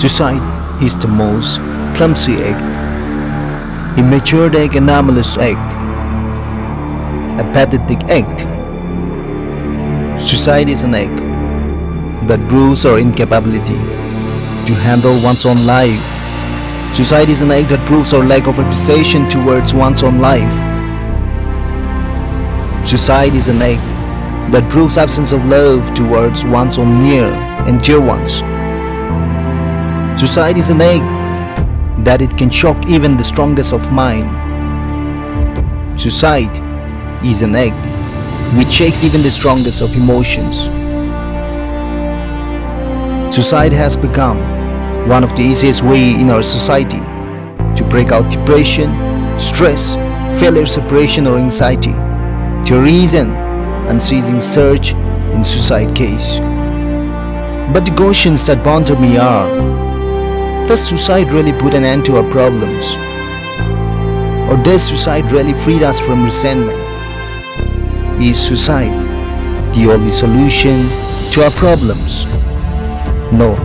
Suicide is the most clumsy act, immature act, anomalous act, a pathetic act. Suicide is an act that proves our incapability to handle one's own life. Suicide is an act that proves our lack of appreciation towards one's own life. Suicide is an act that proves absence of love towards one's own near and dear ones. Suicide is an act that it can shock even the strongest of mind. Suicide is an act which shakes even the strongest of emotions. Suicide has become one of the easiest ways in our society to break out depression, stress, failure, separation or anxiety, to reason unceasing search in suicide case. But the questions that bother me are, does suicide really put an end to our problems? Or does suicide really free us from resentment? Is suicide the only solution to our problems? No.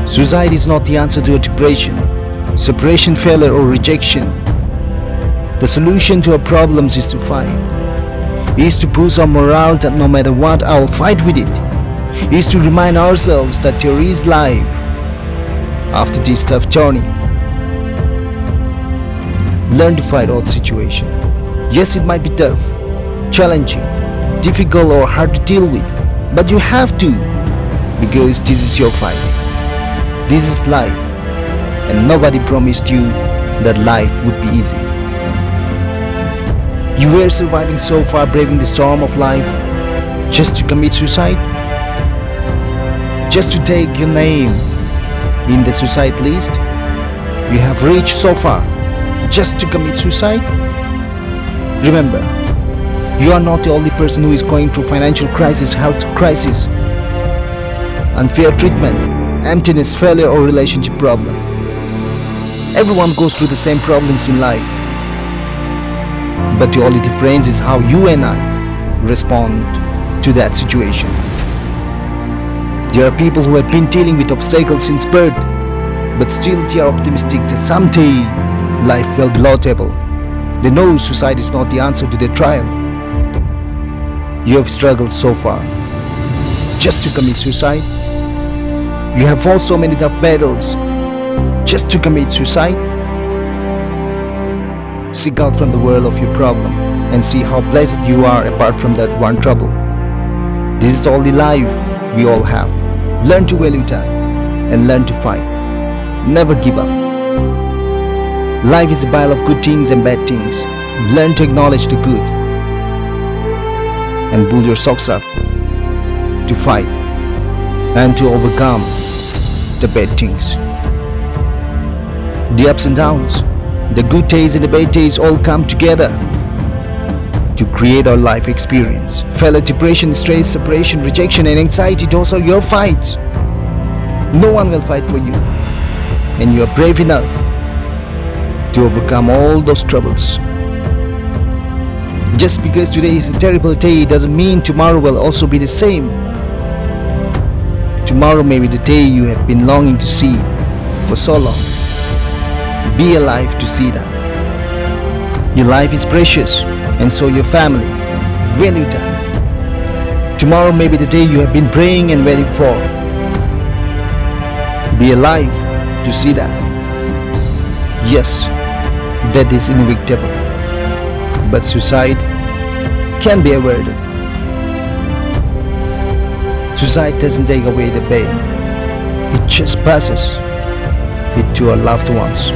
Suicide is not the answer to a depression, separation, failure or rejection. The solution to our problems is to fight. Is to push our morale that no matter what, I'll fight with it. Is to remind ourselves that there is life after this tough journey. Learn to fight all situation. Yes, it might be tough, challenging, difficult or hard to deal with, but you have to, because this is your fight. This is life, and nobody promised you that life would be easy. You were surviving so far, braving the storm of life, just to commit suicide? Just to take your name in the suicide list? You have reached so far, just to commit suicide? Remember, you are not the only person who is going through financial crisis, health crisis, unfair treatment, emptiness, failure or relationship problem. Everyone goes through the same problems in life. But the only difference is how you and I respond to that situation. There are people who have been dealing with obstacles since birth, but still they are optimistic that someday life will be laudable. They know suicide is not the answer to their trial. You have struggled so far just to commit suicide. You have fought so many tough battles just to commit suicide. Seek out from the world of your problem and see how blessed you are apart from that one trouble. This is the only life we all have. Learn to value that and learn to fight. Never give up. Life is a pile of good things and bad things. Learn to acknowledge the good and pull your socks up to fight and to overcome the bad things. The ups and downs, the good days and the bad days all come together to create our life experience. Failure, depression, stress, separation, rejection and anxiety, those are your fights. No one will fight for you, and you are brave enough to overcome all those troubles. Just because today is a terrible day doesn't mean tomorrow will also be the same. Tomorrow may be the day you have been longing to see for so long. Be alive to see that. Your life is precious, and so your family. Value that. Tomorrow may be the day you have been praying and waiting for. Be alive to see that. Yes, death is inevitable, but suicide can be averted. Suicide doesn't take away the pain, it just passes it to our loved ones.